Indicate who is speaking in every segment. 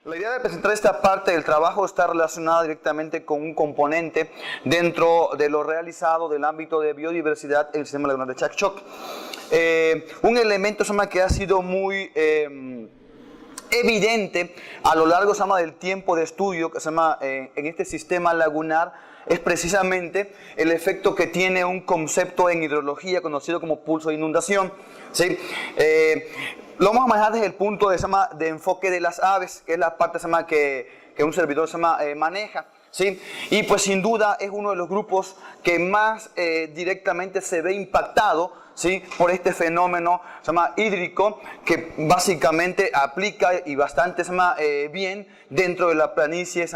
Speaker 1: La idea de presentar esta parte del trabajo está relacionada directamente con un componente dentro de lo realizado del ámbito de biodiversidad en el sistema lagunar de Chacchoc. Un elemento que ha sido muy evidente a lo largo del tiempo de estudio que en este sistema lagunar es precisamente el efecto que tiene un concepto en hidrología conocido como pulso de inundación, ¿sí? Lo vamos a manejar desde el punto de enfoque de las aves, que es la parte que un servidor maneja, ¿sí? Y pues sin duda es uno de los grupos que más directamente se ve impactado, ¿sí? Por este fenómeno hídrico que básicamente aplica y bastante bien dentro de la planicie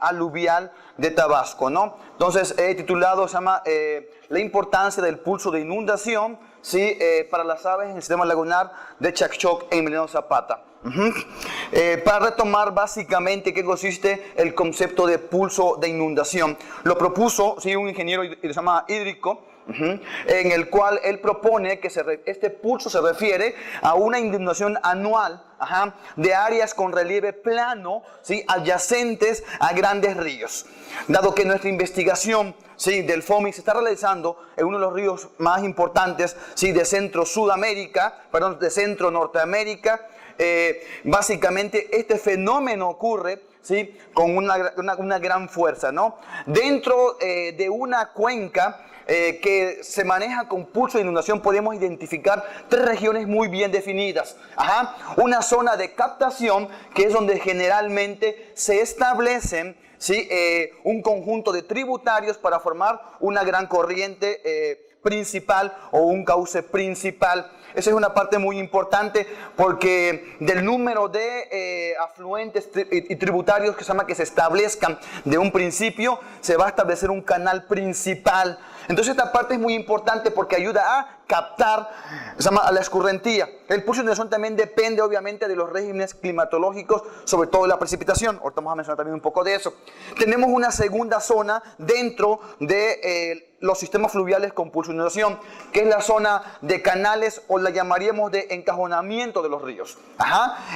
Speaker 1: aluvial de Tabasco, ¿no? Entonces he titulado la importancia del pulso de inundación, ¿sí? Para las aves en el sistema lagunar de Chacchoc en Emiliano Zapata. Para retomar básicamente qué consiste el concepto de pulso de inundación. Lo propuso, ¿sí?, un ingeniero hídrico, en el cual él propone que este pulso se refiere a una inundación anual de áreas con relieve plano, ¿sí?, adyacentes a grandes ríos. Dado que nuestra investigación, ¿sí?, del FOMI se está realizando en uno de los ríos más importantes, ¿sí?, de Centro Norteamérica, básicamente este fenómeno ocurre, ¿sí?, con una gran fuerza, ¿no? Dentro de una cuenca que se maneja con pulso de inundación podemos identificar tres regiones muy bien definidas. Una zona de captación, que es donde generalmente se establecen, ¿sí?, un conjunto de tributarios para formar una gran corriente principal o un cauce principal. Esa es una parte muy importante porque del número de afluentes y tributarios que se establezcan de un principio, se va a establecer un canal principal. Entonces esta parte es muy importante porque ayuda a captar a la escurrentía. El pulso de inundación también depende obviamente de los regímenes climatológicos, sobre todo de la precipitación. Ahorita vamos a mencionar también un poco de eso. Tenemos una segunda zona dentro de los sistemas fluviales con pulso de inundación, que es la zona de canales, o la llamaríamos de encajonamiento de los ríos.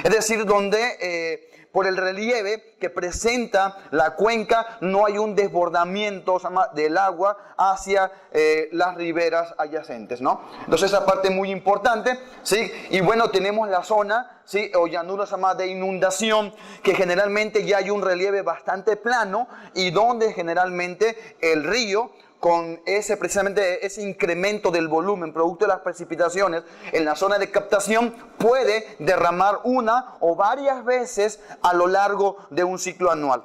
Speaker 1: Es decir, donde por el relieve que presenta la cuenca no hay un desbordamiento del agua hacia las riberas adyacentes, ¿no? Entonces esa parte es muy importante, ¿sí? Y bueno, tenemos la zona, ¿sí?, o llanura de inundación, que generalmente ya hay un relieve bastante plano y donde generalmente el río, con precisamente ese incremento del volumen producto de las precipitaciones en la zona de captación, puede derramar una o varias veces a lo largo de un ciclo anual.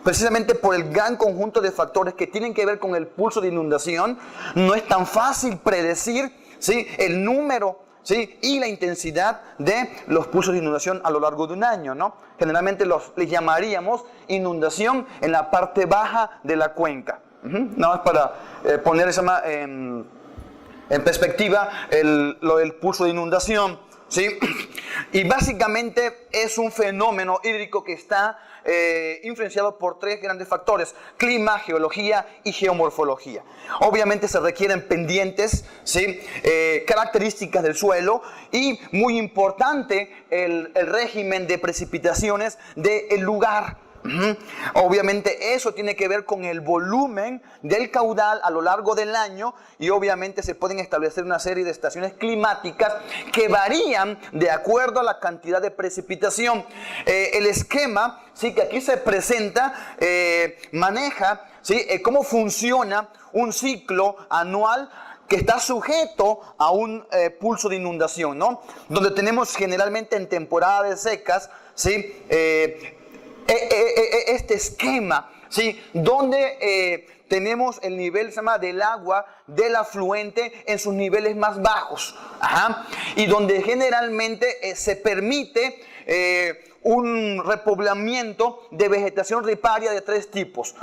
Speaker 1: Precisamente por el gran conjunto de factores que tienen que ver con el pulso de inundación, no es tan fácil predecir, ¿sí?, el número, ¿sí?, y la intensidad de los pulsos de inundación a lo largo de un año, ¿no? Generalmente les llamaríamos inundación en la parte baja de la cuenca. Nada más para poner en perspectiva lo del pulso de inundación, ¿sí? Y básicamente es un fenómeno hídrico que está influenciado por tres grandes factores: clima, geología y geomorfología. Obviamente se requieren pendientes, ¿sí?, características del suelo y, muy importante, el régimen de precipitaciones del lugar. Obviamente eso tiene que ver con el volumen del caudal a lo largo del año, y obviamente se pueden establecer una serie de estaciones climáticas que varían de acuerdo a la cantidad de precipitación. El esquema, ¿sí?, que aquí se presenta maneja, ¿sí?, cómo funciona un ciclo anual que está sujeto a un pulso de inundación, ¿no? Donde tenemos generalmente en temporada de secas, ¿sí?, este esquema, ¿sí?, donde tenemos el nivel del agua del afluente en sus niveles más bajos, y donde generalmente se permite un repoblamiento de vegetación riparia de tres tipos.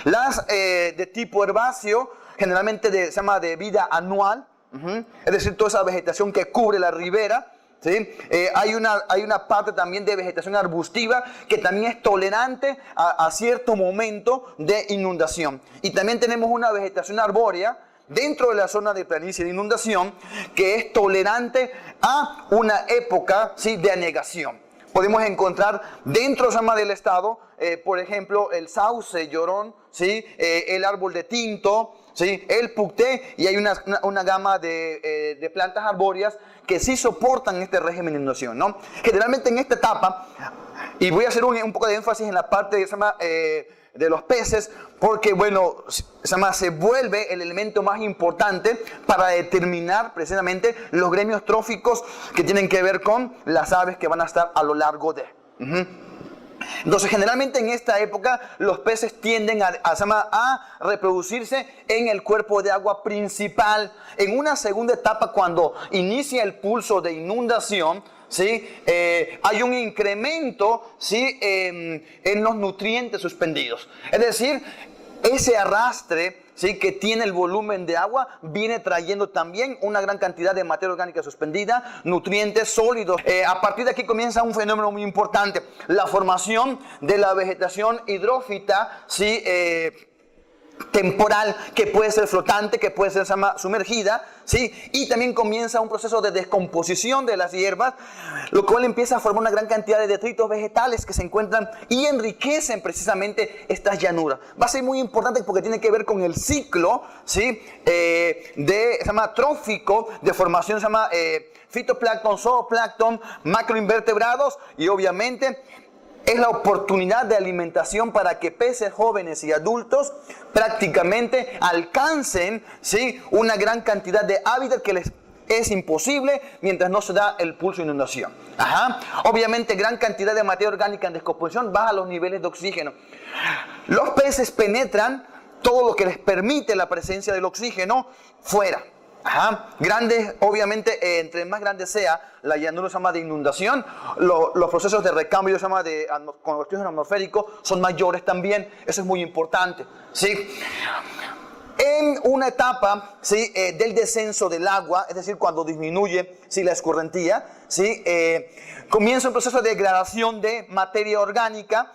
Speaker 1: Las de tipo herbáceo, generalmente de vida anual, es decir, toda esa vegetación que cubre la ribera. ¿Sí? Hay una parte también de vegetación arbustiva que también es tolerante a cierto momento de inundación. Y también tenemos una vegetación arbórea dentro de la zona de planicie de inundación que es tolerante a una época, ¿sí?, de anegación. podemos encontrar dentro del estado, por ejemplo, el sauce llorón, ¿sí? El árbol de tinto, ¿sí? El pucté, y hay una gama de plantas arbóreas que sí soportan este régimen de inundación, ¿no? Generalmente en esta etapa, y voy a hacer un poco de énfasis en la parte de los peces, porque bueno, se vuelve el elemento más importante para determinar precisamente los gremios tróficos que tienen que ver con las aves que van a estar a lo largo de. Entonces, generalmente en esta época los peces tienden a reproducirse en el cuerpo de agua principal. En una segunda etapa, cuando inicia el pulso de inundación, ¿sí? Hay un incremento, ¿sí? En los nutrientes suspendidos. Es decir, ese arrastre, ¿sí? Que tiene el volumen de agua viene trayendo también una gran cantidad de materia orgánica suspendida, nutrientes sólidos. A partir de aquí comienza un fenómeno muy importante, la formación de la vegetación hidrófita, ¿sí? Temporal, que puede ser flotante, que puede ser sumergida, ¿sí? Y también comienza un proceso de descomposición de las hierbas, lo cual empieza a formar una gran cantidad de detritos vegetales que se encuentran y enriquecen precisamente estas llanuras. Va a ser muy importante porque tiene que ver con el ciclo, ¿sí? Trófico de formación, fitoplancton, zooplancton, macroinvertebrados, y obviamente es la oportunidad de alimentación para que peces jóvenes y adultos prácticamente alcancen, ¿sí? Una gran cantidad de hábitat que les es imposible mientras no se da el pulso de inundación. Obviamente gran cantidad de materia orgánica en descomposición baja los niveles de oxígeno. Los peces penetran todo lo que les permite la presencia del oxígeno fuera. Grandes, obviamente, entre más grande sea la llanura de inundación, los procesos de recambio con oxígeno atmosférico son mayores también. Eso es muy importante, ¿sí? En una etapa, ¿sí? Del descenso del agua, es decir, cuando disminuye, ¿sí? La escorrentía, ¿sí? Comienza un proceso de degradación de materia orgánica,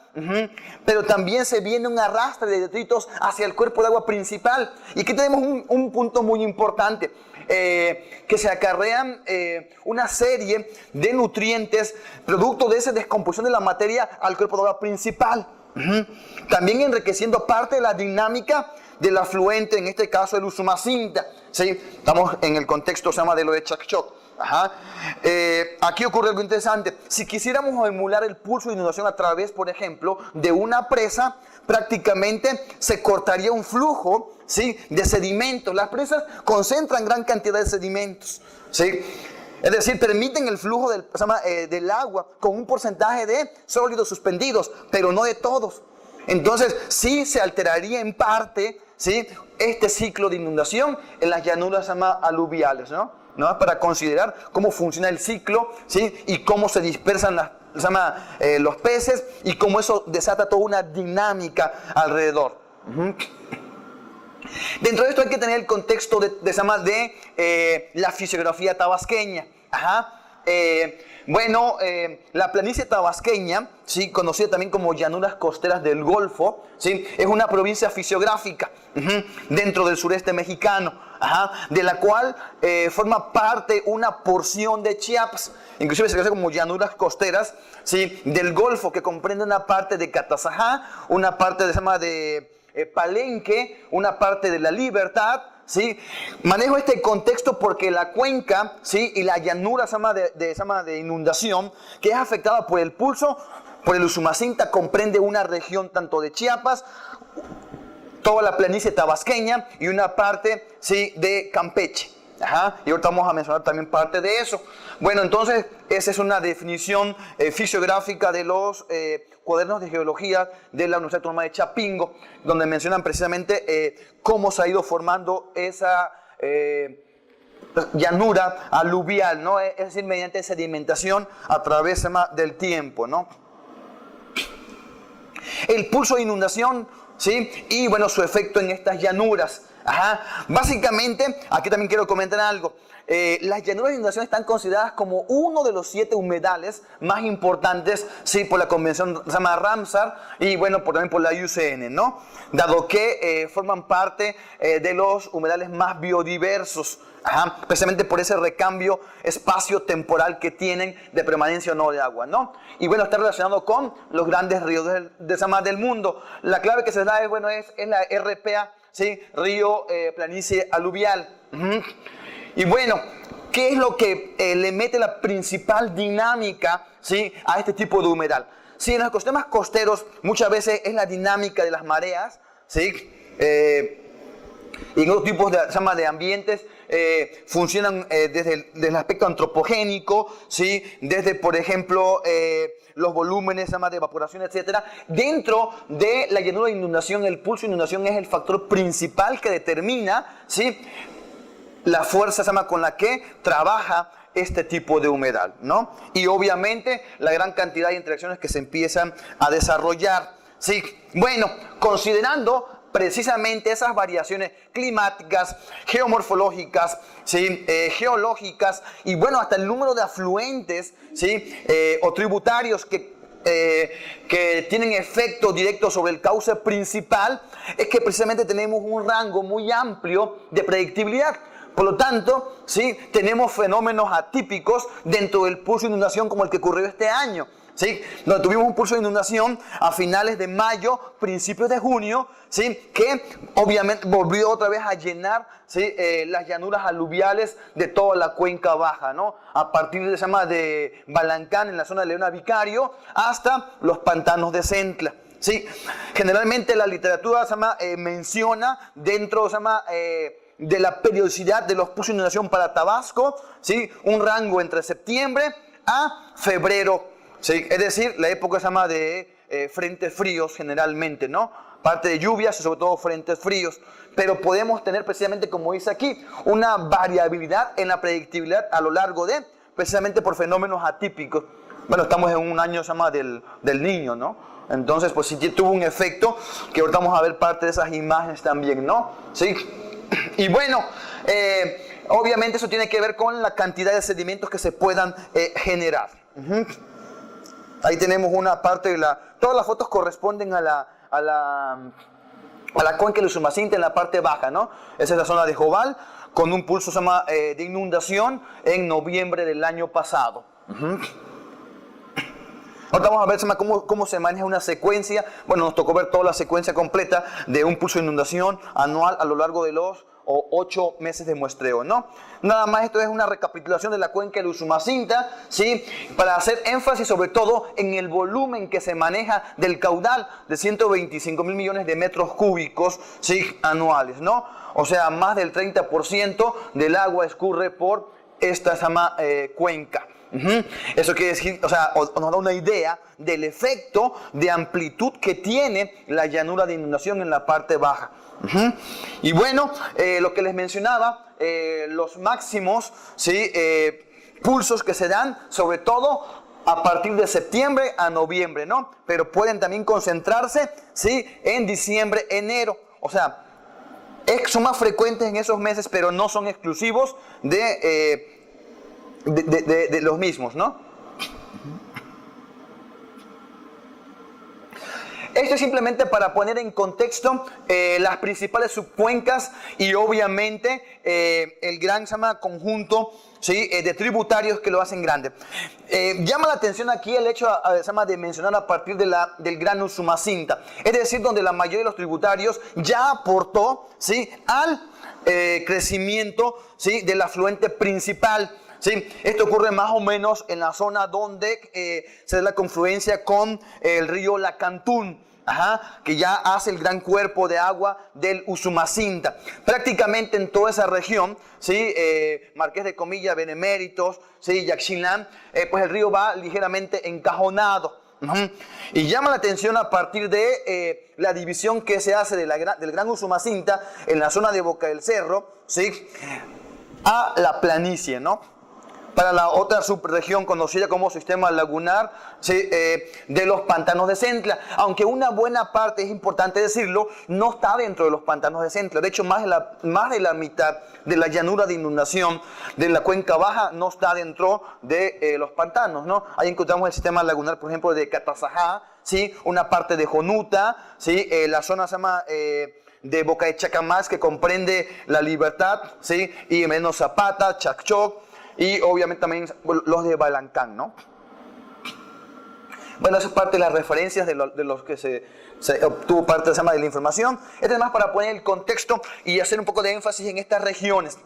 Speaker 1: pero también se viene un arrastre de detritos hacia el cuerpo de agua principal. Y aquí tenemos un punto muy importante, que se acarrean una serie de nutrientes producto de esa descomposición de la materia al cuerpo de agua principal. También enriqueciendo parte de la dinámica del afluente, en este caso el Usumacinta, ¿sí? Estamos en el contexto de lo de Chacchoc. Aquí ocurre algo interesante. Si quisiéramos emular el pulso de inundación a través, por ejemplo, de una presa, prácticamente se cortaría un flujo, ¿sí? De sedimentos. Las presas concentran gran cantidad de sedimentos, ¿sí? Es decir, permiten el flujo del agua con un porcentaje de sólidos suspendidos, pero no de todos. Entonces, sí se alteraría en parte, ¿sí? Este ciclo de inundación en las llanuras aluviales, ¿no? Para considerar cómo funciona el ciclo, ¿sí? Y cómo se dispersan los peces y cómo eso desata toda una dinámica alrededor. Dentro de esto hay que tener el contexto de la fisiografía tabasqueña. La planicie tabasqueña, ¿sí? Conocida también como llanuras costeras del Golfo, ¿sí? Es una provincia fisiográfica dentro del sureste mexicano, de la cual forma parte una porción de Chiapas. Inclusive se conoce como llanuras costeras, ¿sí? Del Golfo, que comprende una parte de Catazajá, una parte de Palenque, una parte de La Libertad, ¿sí? Manejo este contexto porque la cuenca, ¿sí? Y la llanura de inundación que es afectada por el pulso, por el Usumacinta, comprende una región tanto de Chiapas, toda la planicie tabasqueña y una parte, ¿sí? De Campeche. Y ahorita vamos a mencionar también parte de eso. Bueno, entonces esa es una definición fisiográfica de los cuadernos de geología de la Universidad Autónoma de Chapingo, donde mencionan precisamente cómo se ha ido formando esa llanura aluvial, ¿no? Es decir, mediante sedimentación a través del tiempo, ¿no? El pulso de inundación, ¿sí? Y bueno, su efecto en estas llanuras. Ajá. Básicamente, aquí también quiero comentar algo. Las llanuras de inundación están consideradas como uno de los 7 humedales más importantes, sí, por la convención se llama Ramsar y bueno, también por la IUCN, ¿no? Dado que forman parte de los humedales más biodiversos, ajá, precisamente por ese recambio espacio-temporal que tienen de permanencia o no de agua, ¿no? Y bueno, está relacionado con los grandes ríos del mundo. La clave que se da es la RPA, ¿sí? Río Planicie Aluvial. Y bueno, ¿qué es lo que le mete la principal dinámica, ¿sí? A este tipo de humedal? Sí, en los ecosistemas costeros muchas veces es la dinámica de las mareas, ¿sí? Y en otros tipos de ambientes funcionan desde el aspecto antropogénico, ¿sí? Desde, por ejemplo, los volúmenes de evaporación, etcétera. Dentro de la llanura de inundación, el pulso de inundación es el factor principal que determina, ¿sí? La fuerza con la que trabaja este tipo de humedal, ¿no? Y obviamente la gran cantidad de interacciones que se empiezan a desarrollar. Sí, bueno, considerando precisamente esas variaciones climáticas, geomorfológicas, ¿sí? Geológicas y bueno, hasta el número de afluentes, ¿sí? O tributarios que tienen efecto directo sobre el cauce principal, es que precisamente tenemos un rango muy amplio de predictibilidad. Por lo tanto, ¿sí? Tenemos fenómenos atípicos dentro del pulso de inundación como el que ocurrió este año, ¿sí? Donde tuvimos un pulso de inundación a finales de mayo, principios de junio, ¿sí? Que obviamente volvió otra vez a llenar, ¿sí? Las llanuras aluviales de toda la cuenca baja, ¿no? A partir de Balancán en la zona de Leona Vicario hasta los pantanos de Centla. ¿Sí? Generalmente la literatura menciona dentro de la periodicidad de los pulsos de inundación para Tabasco, ¿sí? Un rango entre septiembre a febrero, ¿sí? Es decir, la época de frentes fríos generalmente, ¿no? Parte de lluvias y sobre todo frentes fríos. Pero podemos tener precisamente, como dice aquí, una variabilidad en la predictibilidad a lo largo de, precisamente por fenómenos atípicos. Bueno, estamos en un año del Niño, ¿no? Entonces, pues sí tuvo un efecto que ahorita vamos a ver parte de esas imágenes también, ¿no? ¿Sí? Y bueno, obviamente eso tiene que ver con la cantidad de sedimentos que se puedan generar. Ahí tenemos una parte todas las fotos corresponden a la cuenca de Usumacinta en la parte baja, ¿no? Esa es la zona de Jobal, con un pulso de inundación en noviembre del año pasado. Ahora vamos a ver cómo se maneja una secuencia. Bueno, nos tocó ver toda la secuencia completa de un pulso de inundación anual a lo largo de los 8 meses de muestreo, ¿no? Nada más esto es una recapitulación de la cuenca de Usumacinta, ¿sí? Para hacer énfasis sobre todo en el volumen que se maneja del caudal de 125.000 millones de metros cúbicos, ¿sí? Anuales, ¿no? O sea, más del 30% del agua escurre por esta cuenca. Eso quiere decir, o sea, nos da una idea del efecto de amplitud que tiene la llanura de inundación en la parte baja. Y bueno, lo que les mencionaba, los máximos, ¿sí? Pulsos que se dan, sobre todo a partir de septiembre a noviembre, ¿no? Pero pueden también concentrarse, ¿sí? En diciembre, enero. O sea, son más frecuentes en esos meses, pero no son exclusivos de los mismos, ¿no? Esto es simplemente para poner en contexto las principales subcuencas y obviamente el gran conjunto, ¿sí? De tributarios que lo hacen grande. Llama la atención aquí el hecho de mencionar a partir del gran Usumacinta, es decir, donde la mayoría de los tributarios ya aportó, ¿sí? Al crecimiento, ¿sí? Del afluente principal. Sí, esto ocurre más o menos en la zona donde se da la confluencia con el río Lacantún, que ya hace el gran cuerpo de agua del Usumacinta. Prácticamente en toda esa región, ¿sí? Marqués de Comilla, Beneméritos, ¿sí? Yaxchilán, pues el río va ligeramente encajonado. Y llama la atención a partir de la división que se hace del gran Usumacinta en la zona de Boca del Cerro, ¿sí? A la planicie, ¿no? para la otra subregión conocida como sistema lagunar, ¿sí? De los pantanos de Centla. Aunque una buena parte, es importante decirlo, no está dentro de los pantanos de Centla. De hecho, más de la mitad de la llanura de inundación de la cuenca baja no está dentro de los pantanos, ¿no? Ahí encontramos el sistema lagunar, por ejemplo, de Catazajá, ¿sí? Una parte de Jonuta, ¿sí? La zona se llama... de Boca de Chacamás, que comprende La Libertad, ¿sí? Y Emiliano Zapata, Chacchoc, y obviamente también los de Balancán, ¿no? Bueno, esa es parte de las referencias de los que se obtuvo parte de la información. Esto es más para poner el contexto y hacer un poco de énfasis en estas regiones,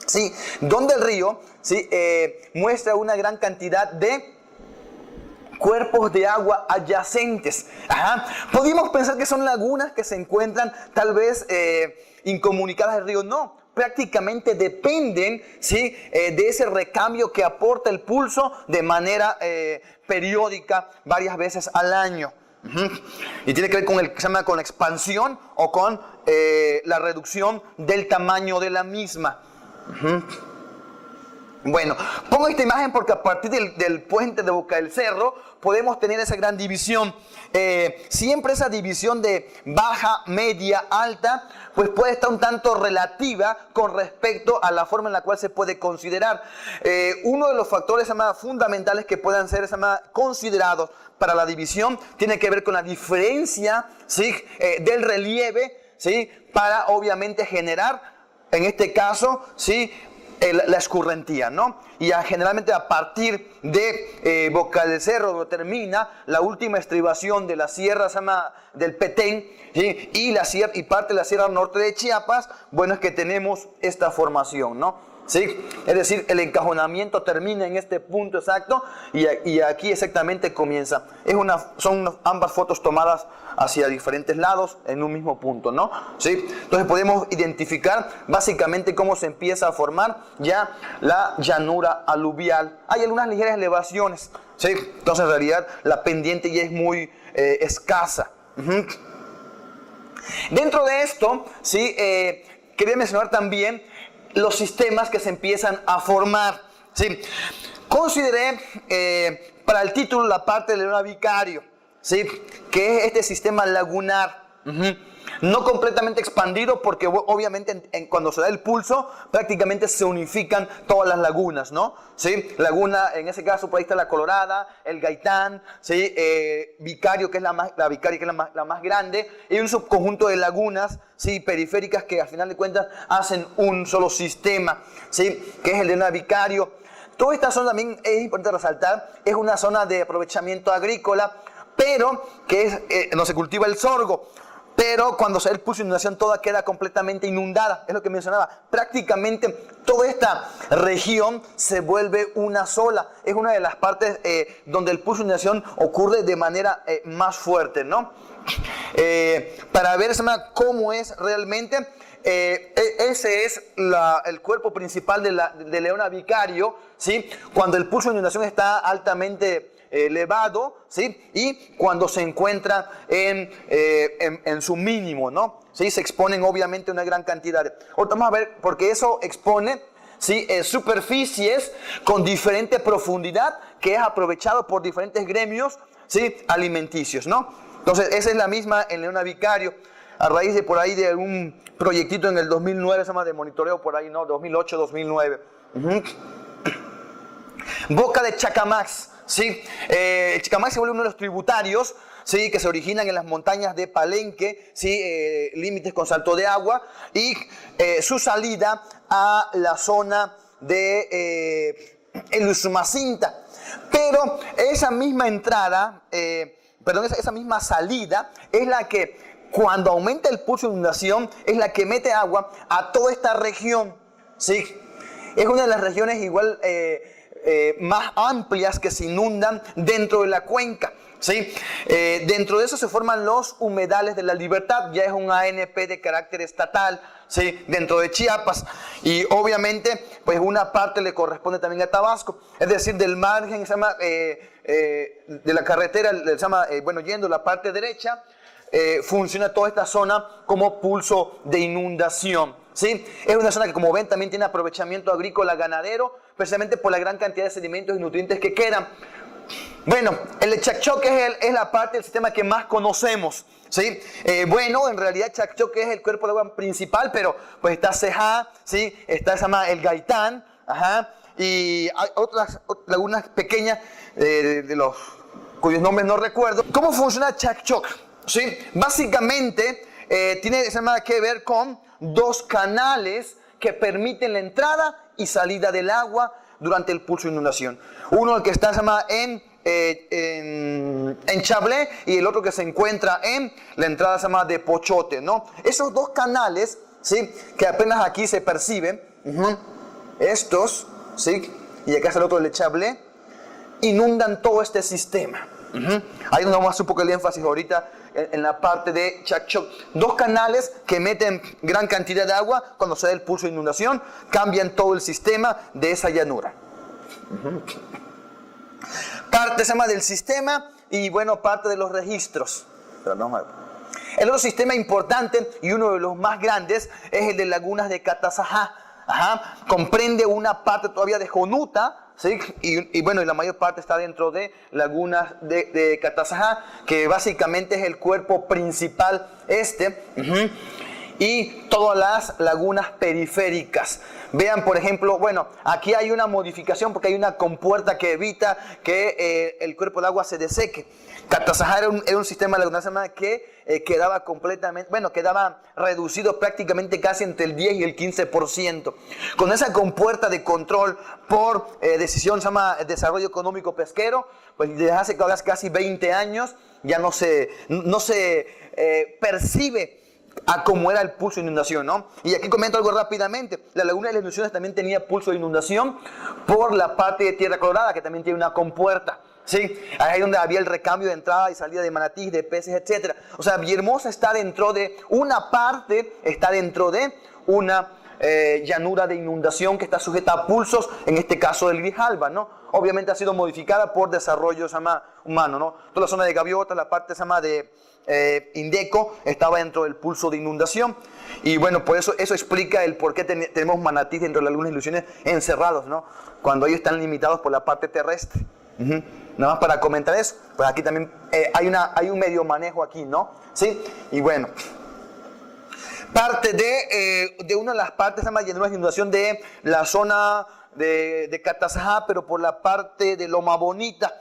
Speaker 1: ¿sí? Donde el río, ¿sí? Muestra una gran cantidad de cuerpos de agua adyacentes. Ajá. Podríamos pensar que son lagunas que se encuentran tal vez incomunicadas del río. No, prácticamente dependen, ¿sí? De ese recambio que aporta el pulso de manera periódica varias veces al año. Y tiene que ver con con la expansión o con la reducción del tamaño de la misma. Bueno, pongo esta imagen porque a partir del puente de Boca del Cerro podemos tener esa gran división. Siempre esa división de baja, media, alta, pues puede estar un tanto relativa con respecto a la forma en la cual se puede considerar. Uno de los factores fundamentales que puedan ser considerados para la división tiene que ver con la diferencia, ¿sí? Del relieve, ¿sí? Para obviamente generar, en este caso, ¿sí? La escurrentía, ¿no? Y generalmente a partir de Boca del Cerro, donde termina la última estribación de la sierra del Petén, ¿sí? y parte de la sierra norte de Chiapas, bueno, es que tenemos esta formación, ¿no? ¿Sí? Es decir, el encajonamiento termina en este punto exacto y aquí exactamente comienza. Son ambas fotos tomadas hacia diferentes lados en un mismo punto, ¿no? ¿Sí? Entonces podemos identificar básicamente cómo se empieza a formar ya la llanura aluvial. Hay algunas ligeras elevaciones, ¿sí? Entonces en realidad la pendiente ya es muy escasa. Dentro de esto, ¿sí? Quería mencionar también los sistemas que se empiezan a formar, ¿sí? Consideré para el título la parte del Leona Vicario, ¿sí? Que es este sistema lagunar, no completamente expandido porque obviamente cuando se da el pulso prácticamente se unifican todas las lagunas, ¿no? ¿Sí? Laguna, en ese caso por ahí está la Colorada, el Gaitán, ¿sí? Vicario, que es la más grande, y un subconjunto de lagunas, ¿sí? Periféricas que al final de cuentas hacen un solo sistema, ¿sí? Que es el de Leona Vicario. Toda esta zona también es importante resaltar, es una zona de aprovechamiento agrícola, pero que es donde se cultiva el sorgo. Pero cuando se da el pulso de inundación toda queda completamente inundada, es lo que mencionaba. Prácticamente toda esta región se vuelve una sola. Es una de las partes donde el pulso de inundación ocurre de manera más fuerte, ¿no? Para ver cómo es realmente, ese es el cuerpo principal de Leona Vicario, ¿sí? Cuando el pulso de inundación está altamente elevado, ¿sí? Y cuando se encuentra en su mínimo, ¿no? ¿Sí? Se exponen obviamente una gran cantidad. Ahora vamos a ver, porque eso expone, ¿sí? Superficies con diferente profundidad que es aprovechado por diferentes gremios, ¿sí? Alimenticios, ¿no? Entonces esa es la misma en Leona Vicario, a raíz de por ahí de algún proyectito en el 2009, se llama de monitoreo por ahí, ¿no? 2008, 2009. Boca de Chacamax. Sí, Chacamax se vuelve uno de los tributarios, sí, que se originan en las montañas de Palenque, sí, límites con Salto de Agua, y su salida a la zona de el Usumacinta. Pero esa misma entrada, esa misma salida es la que, cuando aumenta el pulso de inundación, es la que mete agua a toda esta región, sí. Es una de las regiones igual más amplias que se inundan dentro de la cuenca, ¿sí? Dentro de eso se forman los humedales de La Libertad, ya es un ANP de carácter estatal, ¿sí? Dentro de Chiapas, y obviamente pues una parte le corresponde también a Tabasco, es decir, del margen de la carretera, yendo la parte derecha, funciona toda esta zona como pulso de inundación, ¿sí? Es una zona que, como ven, también tiene aprovechamiento agrícola ganadero, precisamente por la gran cantidad de sedimentos y nutrientes que quedan. Bueno, el Chakchok es la parte del sistema que más conocemos, ¿sí? Bueno, en realidad Chakchok es el cuerpo de agua principal, pero pues está Sehá, ¿sí? Está el Gaitán, ajá, y hay otras lagunas pequeñas cuyos nombres no recuerdo. ¿Cómo funciona Chakchok? ¿Sí? Básicamente tiene que ver con dos canales que permiten la entrada y salida del agua durante el pulso de inundación. Uno el que está en Chablé y el otro que se encuentra en la entrada de Pochote, ¿no? Esos dos canales, ¿sí? Que apenas aquí se perciben, estos, ¿sí? Y acá está el otro de Chablé, inundan todo este sistema. Ahí nos vamos a hacer un poco el énfasis ahorita en la parte de Chakchok. Dos canales que meten gran cantidad de agua cuando se da el pulso de inundación, cambian todo el sistema de esa llanura. Parte del sistema y bueno, parte de los registros. El otro sistema importante y uno de los más grandes es el de lagunas de Catazajá. Comprende una parte todavía de Jonuta, ¿sí? Y bueno, y la mayor parte está dentro de lagunas de Catazajá, que básicamente es el cuerpo principal y todas las lagunas periféricas. Vean, por ejemplo, bueno, aquí hay una modificación porque hay una compuerta que evita que el cuerpo de agua se deseque. Catazajá era un sistema lagunar que quedaba completamente, bueno, quedaba reducido prácticamente casi entre el 10 y el 15%. Con esa compuerta de control por decisión desarrollo económico pesquero, pues desde hace casi 20 años ya no se percibe a cómo era el pulso de inundación, ¿no? Y aquí comento algo rápidamente. La laguna de las Ilusiones también tenía pulso de inundación por la parte de Tierra Colorada, que también tiene una compuerta, ¿sí? Ahí donde había el recambio de entrada y salida de manatís, de peces, etc. O sea, Villahermosa está dentro de una parte, está dentro de una llanura de inundación que está sujeta a pulsos, en este caso del Grijalba, ¿no? Obviamente ha sido modificada por desarrollo humano, ¿no? Toda la zona de Gaviota, la parte de Indeco estaba dentro del pulso de inundación y bueno, por eso explica el por qué tenemos manatís dentro de las lagunas de Ilusiones encerrados, ¿no? Cuando ellos están limitados por la parte terrestre. Nada más para comentar eso, pues aquí también hay un medio manejo aquí, ¿no? ¿Sí? Y bueno, parte de una de las partes de llanuras de inundación de la zona de Catazajá, pero por la parte de Loma Bonita,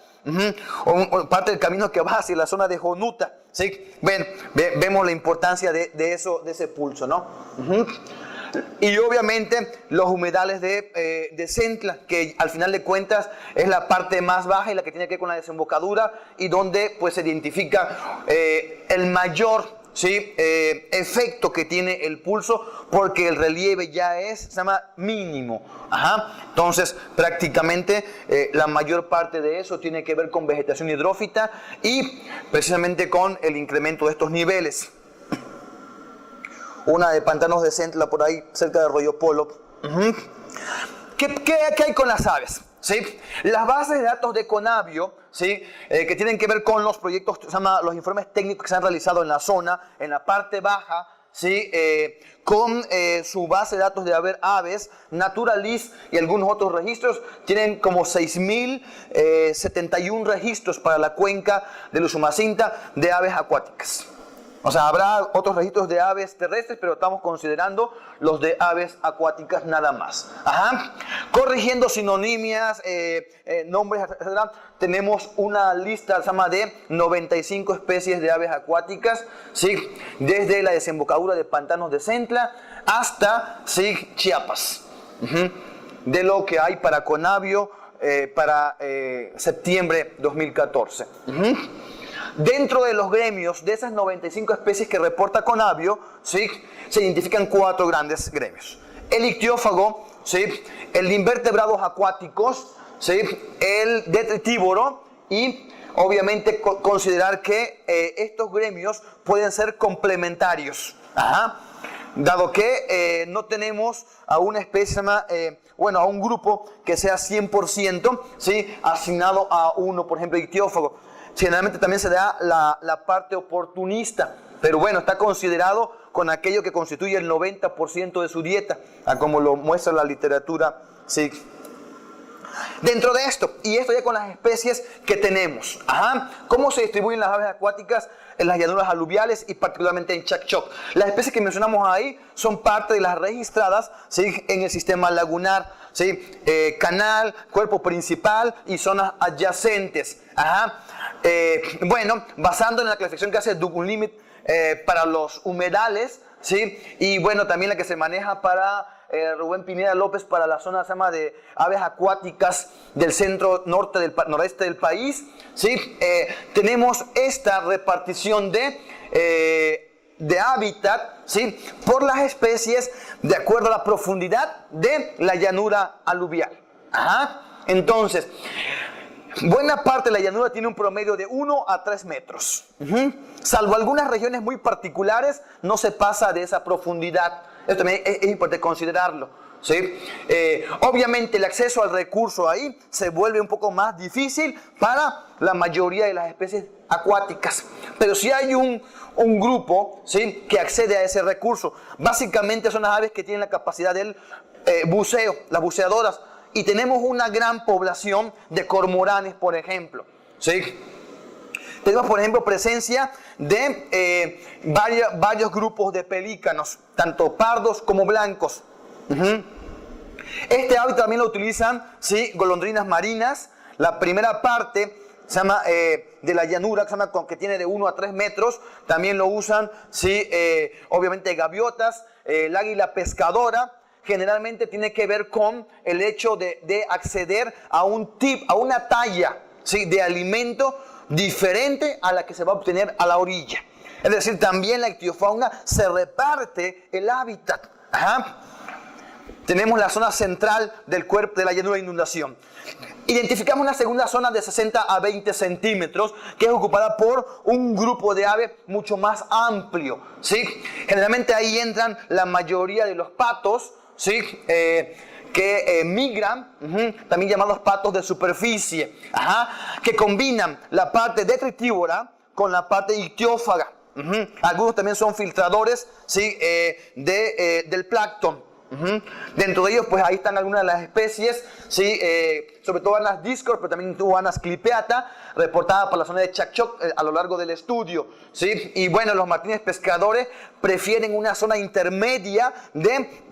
Speaker 1: o parte del camino que va hacia la zona de Jonuta, ¿sí? Vemos la importancia de ese pulso, ¿no? Y obviamente los humedales de Centla, que al final de cuentas es la parte más baja y la que tiene que ver con la desembocadura y donde pues se identifica el mayor, ¿sí? Efecto que tiene el pulso, porque el relieve ya se llama mínimo. Entonces prácticamente la mayor parte de eso tiene que ver con vegetación hidrófita y precisamente con el incremento de estos niveles. Una de pantanos de Centla por ahí cerca de Arroyo Polo. ¿Qué hay con las aves? ¿Sí? Las bases de datos de Conavio, ¿sí? Que tienen que ver con los proyectos, los informes técnicos que se han realizado en la zona, en la parte baja, ¿sí? Con su base de datos de aves, Naturalis y algunos otros registros, tienen como 6.071 registros para la cuenca del Usumacinta de aves acuáticas. O sea, habrá otros registros de aves terrestres, pero estamos considerando los de aves acuáticas nada más. Corrigiendo sinonimias, nombres, etc. Tenemos una lista de 95 especies de aves acuáticas, ¿sí? Desde la desembocadura de pantanos de Centla hasta, ¿sí? Chiapas. De lo que hay para Conavio para septiembre 2014. Dentro de los gremios, de esas 95 especies que reporta Conavio, ¿sí? Se identifican 4 grandes gremios. El ictiófago, ¿sí? El de invertebrados acuáticos, ¿sí? El detritívoro y obviamente considerar que estos gremios pueden ser complementarios. Dado que no tenemos a una especie, a un grupo que sea 100%, ¿sí? Asignado a uno, por ejemplo, ictiófago. Generalmente también se da la parte oportunista, pero bueno, está considerado con aquello que constituye el 90% de su dieta, como lo muestra la literatura, ¿sí? Dentro de esto, y esto ya con las especies que tenemos, ¿cómo se distribuyen las aves acuáticas en las llanuras aluviales y particularmente en Chacchok? Las especies que mencionamos ahí son parte de las registradas, ¿sí?, en el sistema lagunar, ¿sí? Canal, cuerpo principal y zonas adyacentes. Bueno, basando en la clasificación que hace Dugun-Limit para los humedales, ¿sí? Y bueno, también la que se maneja para Rubén Pineda López para la zona se llama de aves acuáticas del centro noreste del país, ¿sí? Tenemos esta repartición de hábitat, ¿sí?, por las especies de acuerdo a la profundidad de la llanura aluvial. Entonces, buena parte de la llanura tiene un promedio de 1 a 3 metros. Salvo algunas regiones muy particulares, no se pasa de esa profundidad. Esto también es importante considerarlo, ¿sí? Obviamente el acceso al recurso ahí se vuelve un poco más difícil para la mayoría de las especies acuáticas. Pero si hay un grupo, ¿sí?, que accede a ese recurso, básicamente son las aves que tienen la capacidad del buceo, las buceadoras. Y tenemos una gran población de cormoranes, por ejemplo, ¿sí? Tenemos, por ejemplo, presencia de varios grupos de pelícanos, tanto pardos como blancos. Este hábitat también lo utilizan, ¿sí?, golondrinas marinas. La primera parte se llama, de la llanura, que tiene de 1 a 3 metros, también lo usan, ¿sí?, obviamente gaviotas, el águila pescadora. Generalmente tiene que ver con el hecho de acceder a una talla, ¿sí?, de alimento diferente a la que se va a obtener a la orilla. Es decir, también la ictiofauna se reparte el hábitat. Tenemos la zona central del cuerpo de la llanura de inundación. Identificamos una segunda zona de 60 a 20 centímetros que es ocupada por un grupo de aves mucho más amplio, ¿sí? Generalmente ahí entran la mayoría de los patos, ¿sí?, que migran, también llamados patos de superficie, que combinan la parte detritívora con la parte ictiófaga. Algunos también son filtradores, ¿sí?, del plancton. Dentro de ellos, pues ahí están algunas de las especies, ¿sí?, sobre todo Anas discor, pero también tuvo Anas clipeata, reportada por la zona de Chacchok a lo largo del estudio, ¿sí? Y bueno, los martines pescadores prefieren una zona intermedia de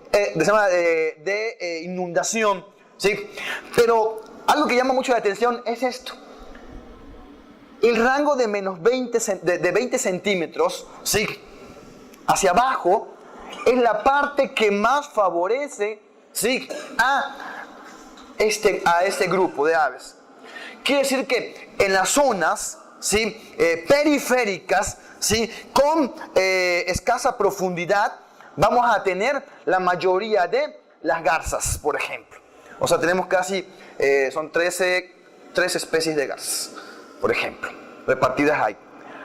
Speaker 1: inundación, ¿sí? Pero algo que llama mucho la atención es esto. El rango de menos 20 centímetros, ¿sí?, hacia abajo es la parte que más favorece, ¿sí?, a este grupo de aves. Quiere decir que en las zonas, ¿sí?, periféricas, ¿sí?, con escasa profundidad, vamos a tener la mayoría de las garzas, por ejemplo. O sea, tenemos casi, son 13 especies de garzas, por ejemplo, repartidas ahí.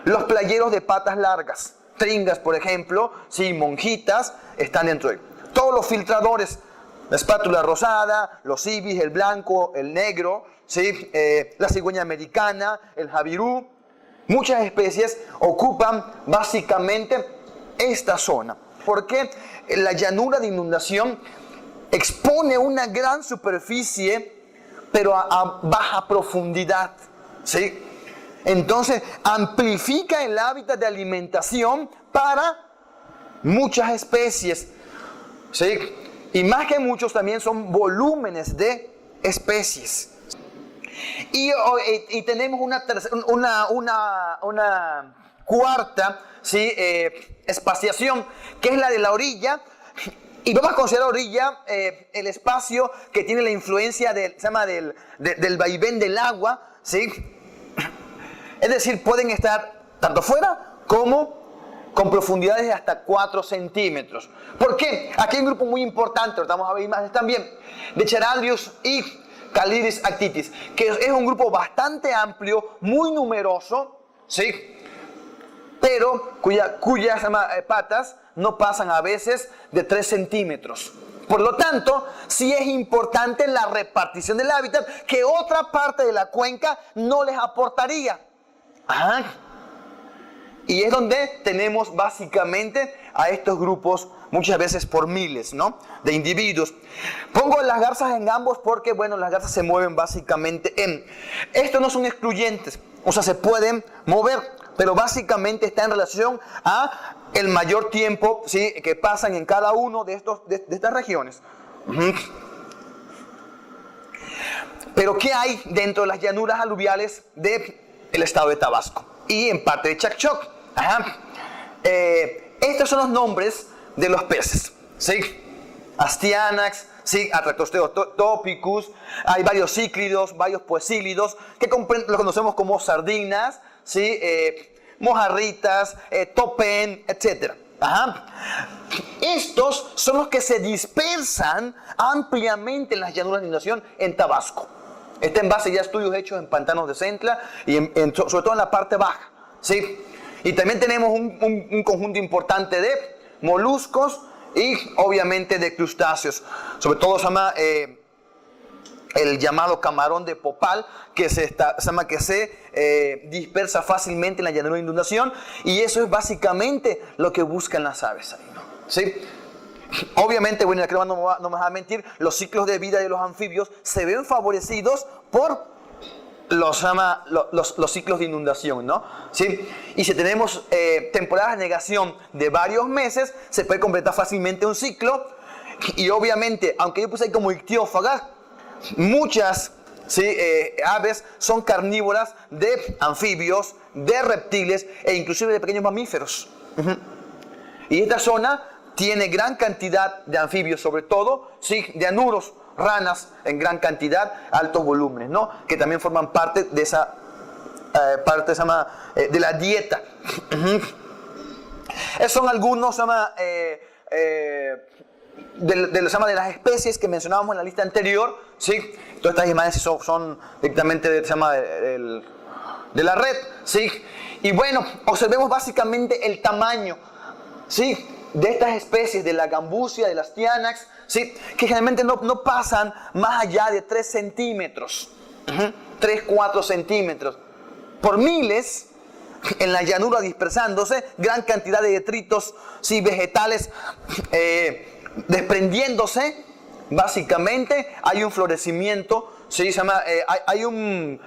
Speaker 1: Los playeros de patas largas, tringas, por ejemplo, sí, monjitas, están dentro de él. Todos los filtradores, la espátula rosada, los ibis, el blanco, el negro, ¿sí?, la cigüeña americana, el jabirú. Muchas especies ocupan básicamente esta zona. Porque la llanura de inundación expone una gran superficie, pero a baja profundidad, ¿sí? Entonces, amplifica el hábitat de alimentación para muchas especies, ¿sí? Y más que muchos, también son volúmenes de especies. Y tenemos una cuarta, ¿sí?, espaciación, que es la de la orilla. Y vamos a considerar orilla el espacio que tiene la influencia del vaivén del agua, ¿sí? Es decir, pueden estar tanto fuera como con profundidades de hasta 4 centímetros. ¿Por qué? Aquí hay un grupo muy importante, ahorita vamos a ver imágenes también, de Cheralius y Calidris actitis, que es un grupo bastante amplio, muy numeroso, ¿sí?, pero cuyas patas no pasan a veces de 3 centímetros. Por lo tanto, sí es importante la repartición del hábitat que otra parte de la cuenca no les aportaría. Y es donde tenemos básicamente a estos grupos, muchas veces por miles, ¿no?, de individuos. Pongo las garzas en ambos porque, bueno, las garzas se mueven básicamente en... Estos no son excluyentes, o sea, se pueden mover, pero básicamente está en relación a el mayor tiempo, ¿sí?, que pasan en cada uno de estas regiones. Pero ¿qué hay dentro de las llanuras aluviales del estado de Tabasco? Y en parte de Chacchoc. Estos son los nombres de los peces, ¿sí? Astyanax, ¿sí? Atractosteotopicus, hay varios cíclidos, varios poecílidos, que los conocemos como sardinas, ¿sí? Mojarritas, topen, etc. Estos son los que se dispersan ampliamente en las llanuras de inundación en Tabasco. Está en base ya a estudios hechos en pantanos de Centla y sobre todo en la parte baja, ¿sí? Y también tenemos un conjunto importante de moluscos y obviamente de crustáceos. Sobre todo se llama el llamado camarón de Popal, que se dispersa fácilmente en la llanura de inundación, y eso es básicamente lo que buscan las aves ahí, ¿no? ¿Sí? Obviamente, bueno, creo no me vas a mentir, los ciclos de vida de los anfibios se ven favorecidos por los ciclos de inundación, ¿no? ¿Sí? Y si tenemos temporadas de negación de varios meses, se puede completar fácilmente un ciclo. Y obviamente, aunque yo puse ahí como ictiófagas, muchas, ¿sí?, aves son carnívoras de anfibios, de reptiles e inclusive de pequeños mamíferos. Y esta zona tiene gran cantidad de anfibios, sobre todo, ¿sí?, de anuros, ranas en gran cantidad, altos volúmenes, ¿no?, que también forman parte de esa parte de la dieta. Esos son algunos de las especies que mencionábamos en la lista anterior, ¿sí? Todas estas imágenes son directamente de la red, ¿sí? Y bueno, observemos básicamente el tamaño, ¿sí?, de estas especies, de la gambusia, de las Astyanax, ¿sí?, que generalmente no pasan más allá de 3 centímetros, 3-4 centímetros, por miles en la llanura dispersándose, gran cantidad de detritos, ¿sí?, vegetales desprendiéndose. Básicamente hay un florecimiento, ¿sí?, hay un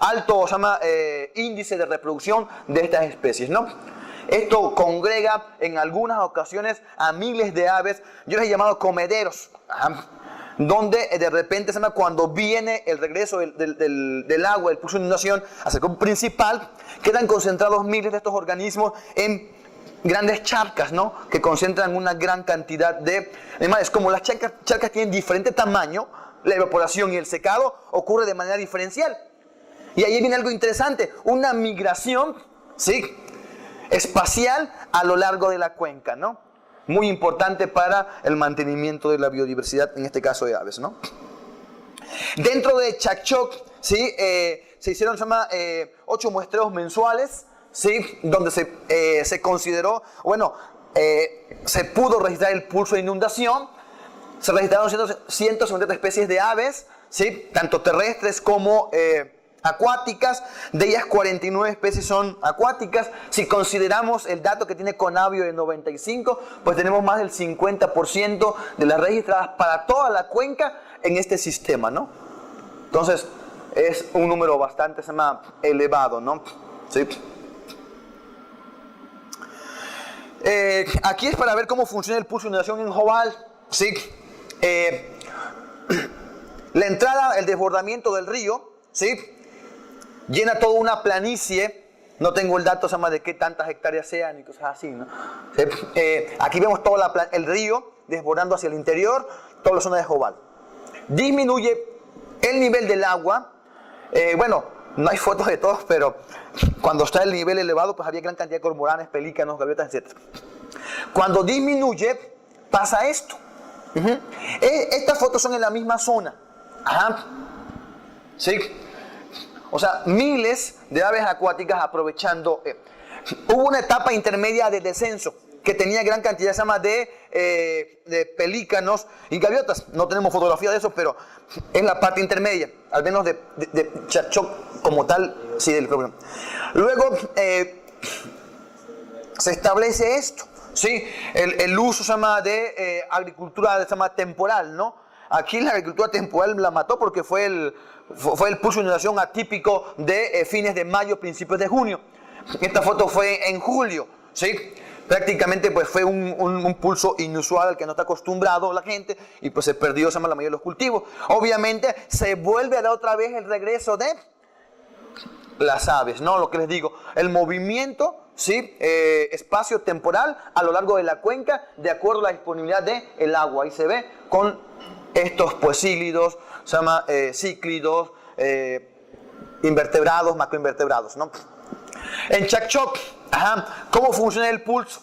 Speaker 1: alto índice de reproducción de estas especies, ¿no? Esto congrega en algunas ocasiones a miles de aves, yo les he llamado comederos, donde de repente cuando viene el regreso del agua, del pulso de inundación hacia el cuerpo principal, quedan concentrados miles de estos organismos en grandes charcas, ¿no?, que concentran una gran cantidad de animales. Como las charcas tienen diferente tamaño, la evaporación y el secado ocurre de manera diferencial. Y ahí viene algo interesante, una migración, ¿sí?, espacial a lo largo de la cuenca, ¿no? Muy importante para el mantenimiento de la biodiversidad, en este caso de aves, ¿no? Dentro de Chacchoc, ¿sí?, se hicieron 8 muestreos mensuales, ¿sí?, donde se consideró, se pudo registrar el pulso de inundación. Se registraron 150 especies de aves, ¿sí?, tanto terrestres como acuáticas. De ellas 49 especies son acuáticas. Si consideramos el dato que tiene Conavio de 95, pues tenemos más del 50% de las registradas para toda la cuenca en este sistema, ¿no? Entonces es un número bastante elevado, ¿no? ¿Sí? Aquí es para ver cómo funciona el pulso de inundación en Jobal, ¿sí? La entrada, el desbordamiento del río, ¿sí?, llena toda una planicie. No tengo el dato de qué tantas hectáreas sean y cosas así, ¿no? ¿Sí? Aquí vemos todo el río desbordando hacia el interior, toda la zona de Jobal. Disminuye el nivel del agua. No hay fotos de todos, pero cuando está el nivel elevado, pues había gran cantidad de cormoranes, pelícanos, gaviotas, etc. Cuando disminuye, pasa esto. Estas fotos son en la misma zona. ¿Sí? O sea, miles de aves acuáticas aprovechando. Hubo una etapa intermedia de descenso que tenía gran cantidad de pelícanos y gaviotas. No tenemos fotografía de eso, pero en la parte intermedia, al menos de Chacchoc como tal, sí, del problema. Luego se establece esto, ¿sí? El uso se llama de agricultura se llama temporal, ¿no? Aquí la agricultura temporal la mató porque fue el pulso de inundación atípico de fines de mayo, principios de junio. Esta foto fue en julio, ¿sí? Prácticamente pues fue un pulso inusual al que no está acostumbrado la gente y pues se perdió la mayoría de los cultivos. Obviamente se vuelve a dar otra vez el regreso de las aves, ¿no? Lo que les digo, el movimiento, ¿sí? Espacio-temporal a lo largo de la cuenca de acuerdo a la disponibilidad del agua. Ahí se ve con estos pues cíclidos, se llama cíclidos, invertebrados, macroinvertebrados, ¿no? En Chakchok, ¿cómo funciona el pulso?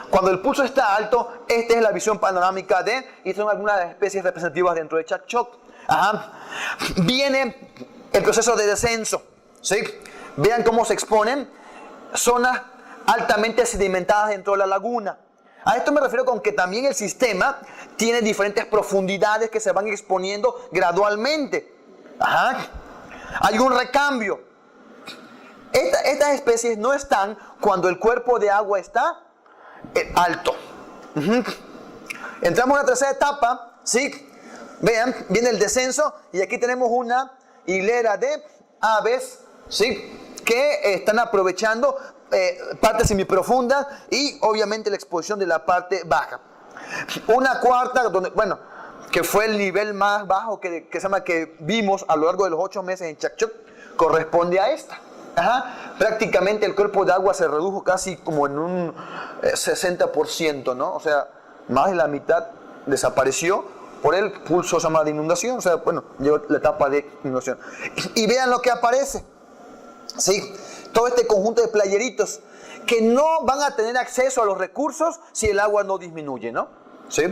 Speaker 1: Cuando el pulso está alto, esta es la visión panorámica de, y son algunas especies representativas dentro de Chakchok. Viene el proceso de descenso, ¿sí? Vean cómo se exponen zonas altamente sedimentadas dentro de la laguna. A esto me refiero con que también el sistema tiene diferentes profundidades que se van exponiendo gradualmente. Hay un recambio. Estas especies no están cuando el cuerpo de agua está alto. Entramos en la tercera etapa, ¿sí? Vean, viene el descenso y aquí tenemos una hilera de aves, ¿sí? Que están aprovechando partes semiprofundas y obviamente la exposición de la parte baja. Una cuarta, donde, bueno, que fue el nivel más bajo que se llama que vimos a lo largo de los 8 meses en Chakchok, corresponde a esta. Prácticamente el cuerpo de agua se redujo casi como en un 60%, ¿no? O sea, más de la mitad desapareció por el pulso de inundación. O sea, bueno, llegó la etapa de inundación. Y vean lo que aparece, ¿sí? Todo este conjunto de playeritos que no van a tener acceso a los recursos si el agua no disminuye, ¿no? ¿Sí?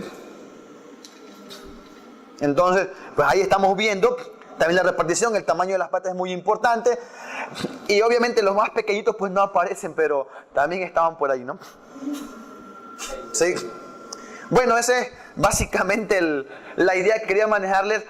Speaker 1: Entonces, pues ahí estamos viendo también la repartición, el tamaño de las patas es muy importante. Y obviamente los más pequeñitos pues no aparecen, pero también estaban por ahí, ¿no? Sí. Bueno, esa es básicamente la idea que quería manejarles.